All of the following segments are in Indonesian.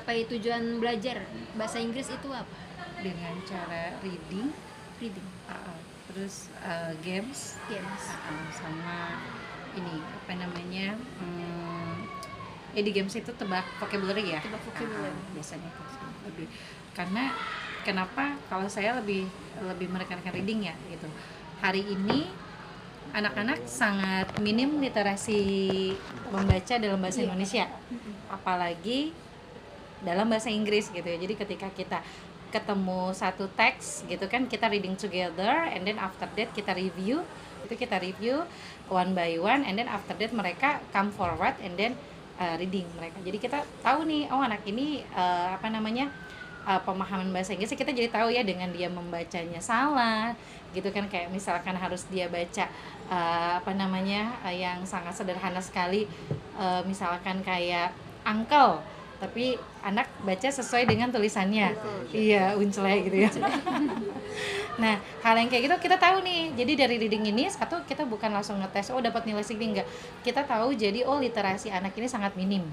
mencapai tujuan belajar bahasa Inggris itu apa? dengan cara reading, Reading, terus games, games. sama ini apa namanya, di games itu tebak vocabulary ya. Tebak vocabulary. Biasanya itu sih lebih, karena kenapa kalau saya lebih menekankan reading ya gitu. Hari ini anak-anak sangat minim literasi membaca dalam bahasa Indonesia, apalagi dalam bahasa Inggris gitu ya. Jadi ketika kita ketemu satu teks gitu kan, kita reading together and then after that kita review, one by one and then after that mereka come forward and then reading mereka. Jadi kita tahu nih, oh anak ini pemahaman bahasa Inggris kita jadi tahu ya dengan dia membacanya salah gitu kan. Kayak misalkan harus dia baca yang sangat sederhana sekali, misalkan kayak uncle, tapi anak baca sesuai dengan tulisannya. Iya, uncle gitu ya. Nah, hal yang kayak gitu kita tahu nih. Jadi dari reading ini, satu, kita bukan langsung ngetes oh dapat nilai segini, enggak. Kita tahu jadi oh literasi anak ini sangat minim.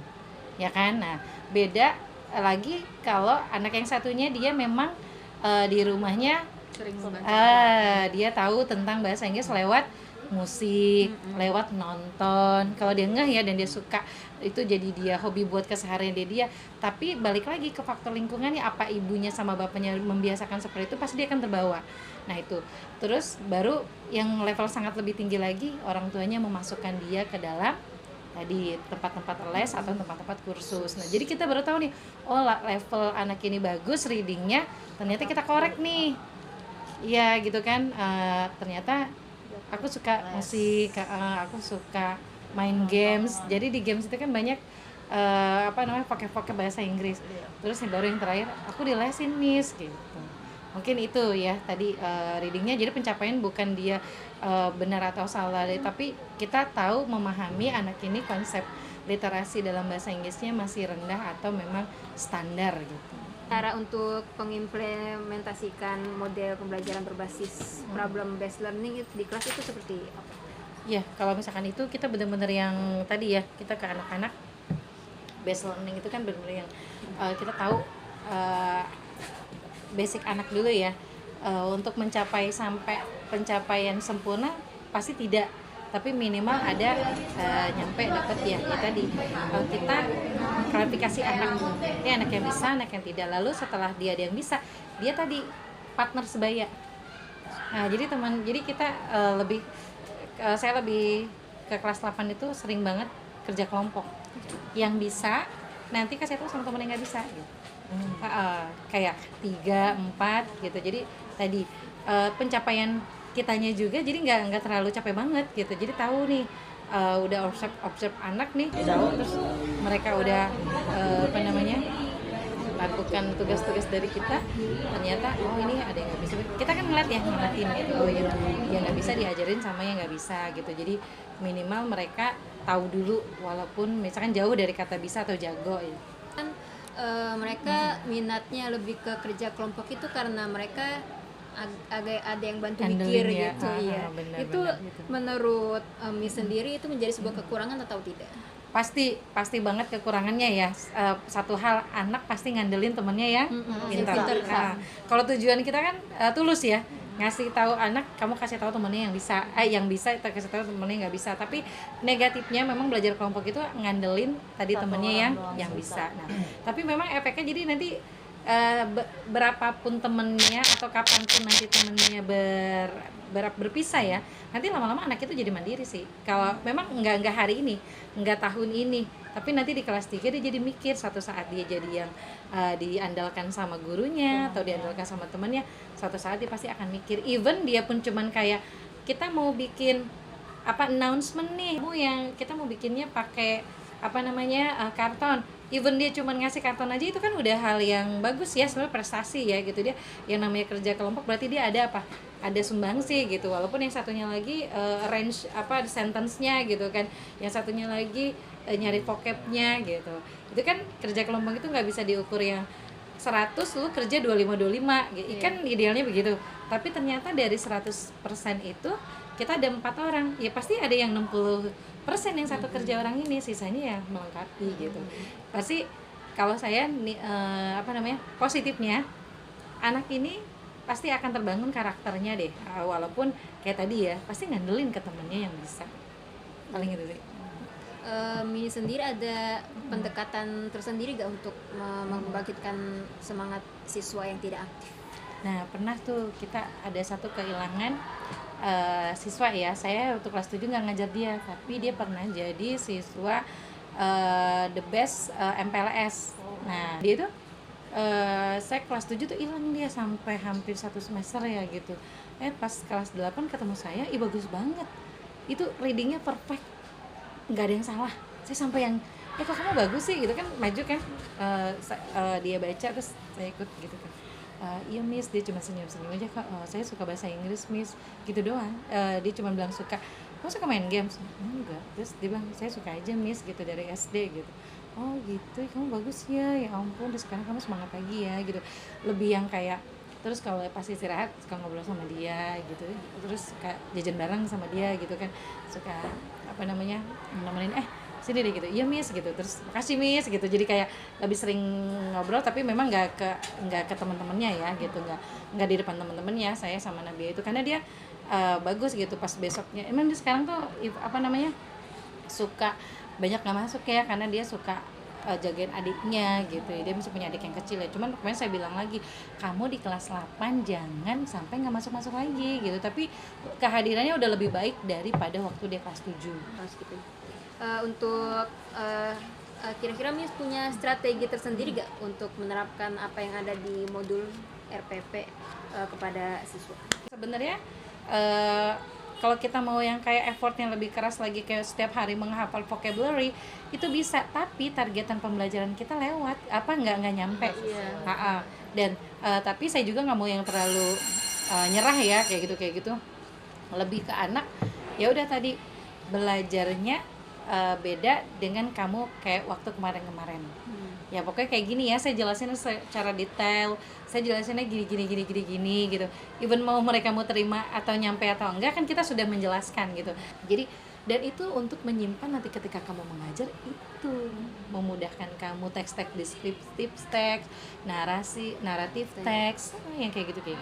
Ya kan? Nah, beda lagi kalau anak yang satunya dia memang di rumahnya Sering membaca. dia tahu tentang bahasa Inggris lewat musik, lewat nonton. Kalau dia ngeh ya dan dia suka, itu jadi dia hobi buat keseharian dia. Tapi balik lagi ke faktor lingkungannya, apa ibunya sama bapaknya membiasakan seperti itu, pasti dia akan terbawa. Nah itu. Terus baru yang level sangat lebih tinggi lagi, orang tuanya memasukkan dia ke dalam tadi tempat-tempat les atau tempat-tempat kursus. Nah jadi kita baru tahu nih, oh level anak ini bagus readingnya, ternyata kita korek nih. Iya gitu kan, ternyata aku suka musik, aku suka main games. Jadi di games itu kan banyak vocab bahasa Inggris. Terus yang baru yang terakhir aku dilesin miss gitu. Mungkin itu ya tadi readingnya. Jadi pencapaian bukan dia benar atau salah, tapi kita tahu memahami anak ini konsep literasi dalam bahasa Inggrisnya masih rendah atau memang standar gitu. Cara untuk mengimplementasikan model pembelajaran berbasis problem based learning di kelas itu seperti apa? Ya, kalau misalkan itu kita benar-benar yang tadi ya, kita ke anak-anak based learning itu kan benar-benar yang kita tahu basic anak dulu ya. Untuk mencapai sampai pencapaian sempurna pasti tidak, tapi minimal ada nyampe dapat ya tadi kita klarifikasi anak, ini anak yang bisa, anak yang tidak. Lalu setelah dia ada yang bisa, dia tadi partner sebaya. Nah jadi kita saya lebih ke kelas 8 itu sering banget kerja kelompok. Yang bisa nanti kasih tahu sama teman yang nggak bisa gitu. Kayak 3, 4 gitu. Jadi tadi pencapaian kitanya juga jadi nggak terlalu capek banget gitu. Jadi tahu nih udah observe anak nih, terus mereka udah lakukan tugas-tugas dari kita, ternyata oh ini ada yang nggak bisa. Kita kan ngeliatin gitu, oh ya yang nggak bisa diajarin sama yang nggak bisa gitu. Jadi minimal mereka tahu dulu walaupun misalkan jauh dari kata bisa atau jago ya. Mereka minatnya lebih ke kerja kelompok itu karena mereka agak ada yang bantu Handling mikir ya. gitu ya. Itu menurut Miss sendiri itu menjadi sebuah kekurangan atau tidak? Pasti banget kekurangannya ya. Satu hal, anak pasti ngandelin temennya yang pintar. Kalau tujuan kita kan tulus ya, ngasih tahu anak, kamu kasih tahu temennya yang bisa kasih tahu temennya yang nggak bisa. Tapi negatifnya memang belajar kelompok itu ngandelin tadi temennya yang bisa. Nah tapi memang efeknya jadi nanti berapapun temennya atau kapanpun nanti temennya berpisah ya, nanti lama-lama anak itu jadi mandiri sih. Kalau memang nggak hari ini, nggak tahun ini, tapi nanti di kelas 3 dia jadi mikir, suatu saat dia jadi yang diandalkan sama gurunya atau diandalkan sama temennya, suatu saat dia pasti akan mikir. Even dia pun cuman kayak kita mau bikin announcement nih, yang kita mau bikinnya pakai karton. Even dia cuma ngasih karton aja itu kan udah hal yang bagus ya, sebenarnya prestasi ya gitu. Dia yang namanya kerja kelompok berarti dia ada sumbangsi gitu. Walaupun yang satunya lagi range sentence-nya gitu kan, yang satunya lagi nyari vocab-nya gitu. Itu kan kerja kelompok itu nggak bisa diukur yang 100 lu kerja 25 gitu. Kan idealnya begitu. Tapi ternyata dari 100% itu kita ada 4 orang, ya pasti ada yang 60% yang satu kerja orang ini, sisanya yang melengkapi gitu. Pasti kalau saya apa namanya, positifnya anak ini pasti akan terbangun karakternya deh. Walaupun kayak tadi ya, pasti ngandelin ke temennya yang bisa, paling itu sih. Mini sendiri ada pendekatan tersendiri gak untuk membangkitkan semangat siswa yang tidak aktif? Nah, pernah tuh kita ada satu kehilangan siswa ya. Saya waktu kelas 7 nggak ngajar dia, tapi dia pernah jadi siswa the best MPLS. Nah, dia tuh saya kelas 7 tuh hilang dia sampai hampir 1 semester ya gitu. Pas kelas 8 ketemu saya, bagus banget. Itu readingnya perfect, nggak ada yang salah. Saya sampai yang kok kamu bagus sih gitu kan, maju kan. Dia baca terus saya ikut gitu kan. Iya miss, dia cuma senyum-senyum aja kak. Saya suka bahasa Inggris miss, gitu doang. Dia cuma bilang suka. Kamu suka main games? Enggak. Terus dia bilang saya suka aja miss gitu dari SD gitu. Oh gitu, kamu bagus ya ampun. Terus sekarang kamu semangat lagi ya gitu. Lebih yang kayak, terus kalau pas istirahat suka ngobrol sama dia gitu, terus suka jajan bareng sama dia gitu kan, suka apa namanya, nemenin sini deh gitu, iya miss gitu, terus makasih miss gitu. Jadi kayak lebih sering ngobrol, tapi memang nggak ke teman-temannya ya gitu, nggak di depan teman-temannya saya sama Nabia itu, karena dia bagus gitu. Pas besoknya emang dia sekarang tuh apa namanya, suka banyak nggak masuk ya, karena dia suka jagain adiknya gitu. Dia masih punya adik yang kecil ya, cuman kemarin saya bilang lagi, kamu di kelas 8 jangan sampai nggak masuk lagi gitu. Tapi kehadirannya udah lebih baik daripada waktu dia kelas 7. Harus gitu. Untuk kira-kira Miss punya strategi tersendiri gak untuk menerapkan apa yang ada di modul RPP kepada siswa? Sebenarnya kalau kita mau yang kayak effort yang lebih keras lagi, kayak setiap hari menghafal vocabulary, itu bisa, tapi targetan pembelajaran kita lewat nggak nyampe. Iya. Dan tapi saya juga nggak mau yang terlalu nyerah ya kayak gitu. Lebih ke anak, ya udah tadi belajarnya beda dengan kamu kayak waktu kemarin. Ya pokoknya kayak gini ya, saya jelasin secara detail, saya jelasinnya gini gitu. Even mau mereka mau terima atau nyampe atau enggak, kan kita sudah menjelaskan gitu. Jadi, dan itu untuk menyimpan nanti ketika kamu mengajar, itu memudahkan kamu teks-teks deskriptif teks, naratif teks, yang kayak gitu.